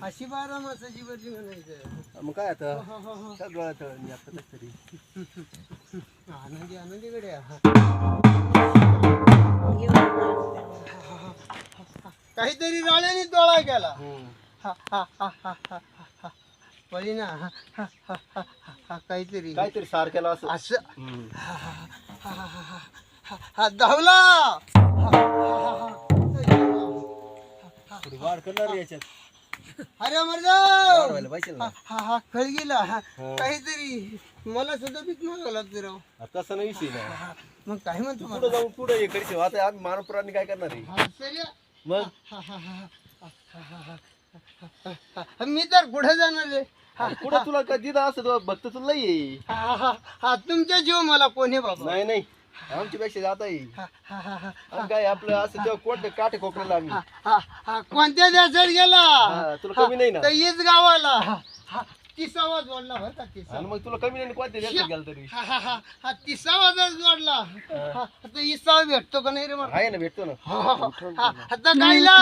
अशी 12 मासाची बरली म्हणायचं. मग काय आता सगळं तळणी आता तरी आनंदी आनंदी गड्या. काहीतरी राळ्याने डोळा गेला. पळी ना काहीतरी काहीतरी सार केला असं असं धावला. थोडी वाढ करणार याच्यात अरे मर्दा वाढवायला पाहिजे ना. खळ गेला. काहीतरी मला सुद्धा भीत मागावं लागतं राव. तसं नाही विषय ना. मग काय म्हणतो पुढे जाऊन पुढे हे करशील आता आम्ही मानव प्राणी काय करणार आहे मग मी तर पुढे जाणार आहे. पुढे तुला कधी असं भक्त तुला येईल तुमच्या जीव मला कोणी बाबा. नाही नाही आमच्या पेक्षा जाता येईल काय आपलं असं तेव्हा कोट काठे कोकणाला आम्ही कोणत्या देशात गेला तुला कमी नाही ना तर हीच गावाला 30वा जोडला बरं का 30. आणि मग तुला कमी नाही कोणत्या देशात गेला तरी 30वा जर जोडला आता 30वा भेटतो का नाही रे मला. आहे ना भेटतो ना आता कायला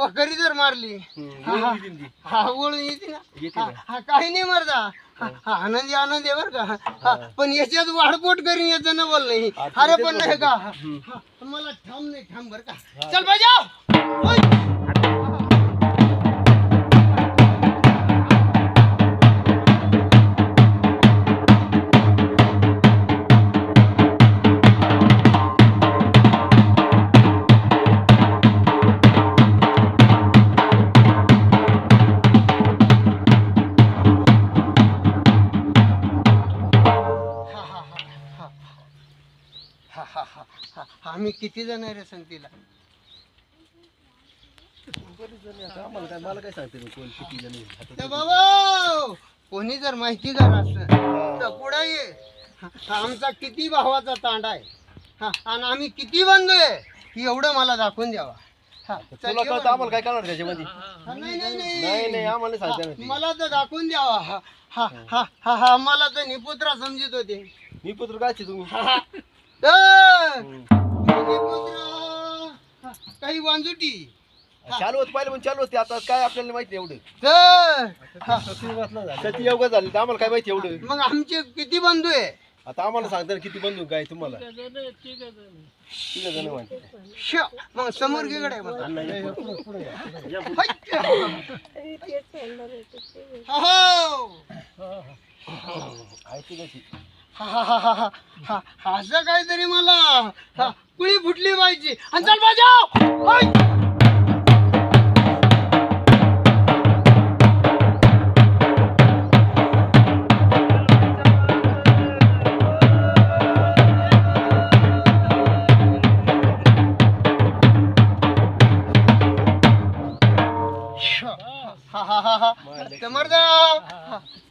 घरी जर मारली येईल ती. वळून येते येते ना. ना. काही नाही मरदा. आनंदी आनंद आहे बर का. पण याच्यात वाढपोट करीन याचं न बोल नाही. अरे पण नाही का मला थांब नाही थांब बर का. चल बाजा. आम्ही किती जण आहे रे संगतीला. आम्हाला काय मला काय सांगते कोण किती जण तर बाबा कोणी जर माहिती कर असं तर पुढे ये. आमचा किती भावाचा तांडा आहे आणि आम्ही किती बंधू आहे एवढं मला दाखवून द्यावा. तुला कळतं आम्हाला काय करणार त्याच्यामध्ये नाही नाही नाही नाही आम्हाला सांगते ना मला तर दाखवून द्यावा. हा मला तर निपुत्रा समजत होते. मी पुत्र काय तुम्ही काही वांजुटी चालू होत पाहिलं पण चालू होते आता काय आपल्याला माहिती एवढं सती योगा झाली तर आम्हाला काय माहिती एवढं. मग आमचे किती बंधू आहे आता आम्हाला सांगता ना किती बंधू काय तुम्हाला ठीक जण म्हणते मग समोर गेकडे असं काहीतरी मला कुळी फुटली पाहिजे. आणि चल बाजाव.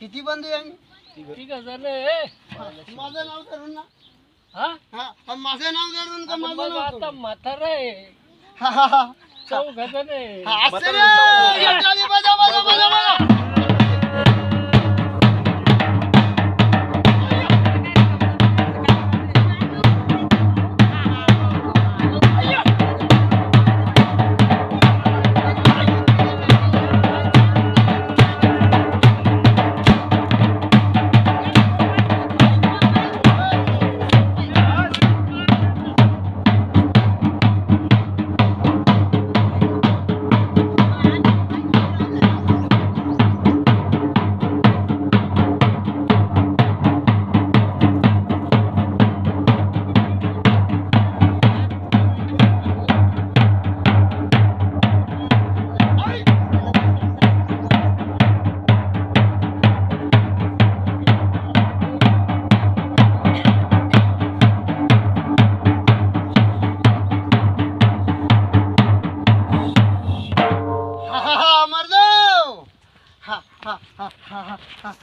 किती बंधू आहे आम्ही. माझं नाव धरून ना माझं नाव धरून का माझं नाव आता म्हातारा आहे चौघजण आहे. असं रे. बाजा बाजा बाजा बाजा.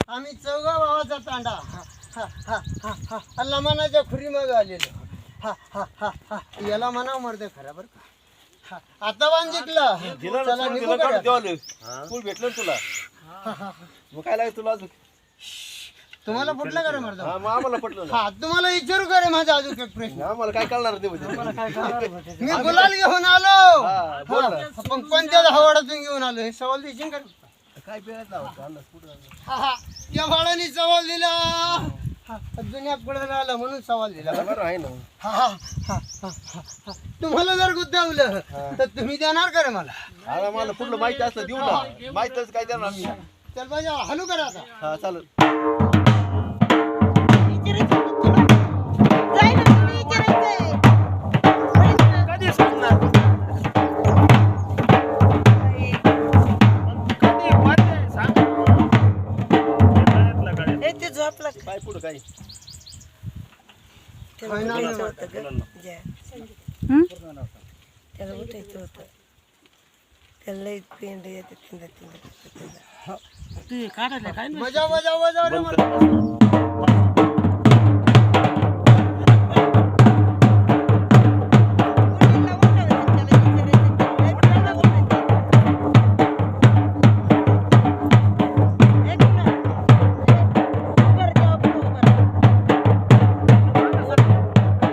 आम्ही चौघा भावाचा तांडा लमानाच्या खुरी मग आलेलो. याला म्हणा मर्द खरा बर का. आता बांध जिंकला. चला निघू का? भेटलं तुला मग काय लागेल तुला तुम्हाला पटलं का रे मर्दा? हा, मग आम्हाला पटलं ना. हा तुम्हाला विचारू का रे माझा अजून एक प्रश्न? आम्हाला काय कळणार नाही म्हणजे. मी गुलाल घेऊन आलो हा, बोल ना. हा, पण कोणत्या धावाडातून घेऊन आलो हे सवाल देशील का? काय पेरायचं लावतं? अंदाज कुठं आला? हा हा त्या भाडाने सवाल दिला हा, जुन्या पुढे आला म्हणून सवाल दिला. बरं आहे ना. हा, हा, हा, हा, हा. तुम्हाला जर गुद्दावलं तर तुम्ही देणार का रे मला? आता मला पुढलं माहिती असलं देऊ ना. माहितच काय देणार आम्ही. चल पाहिजे हलू करा आता. हा चालेल. कधी सांगणार कधी वाटतंय सांग गळ्यातलं गळ्यात. ते झोपला काय पुढं काय? काय नाव आहे? होतं त्याला उठायचं होतं त्याला लई पेंड येते तिंदा मजा मजा मजा रे मला.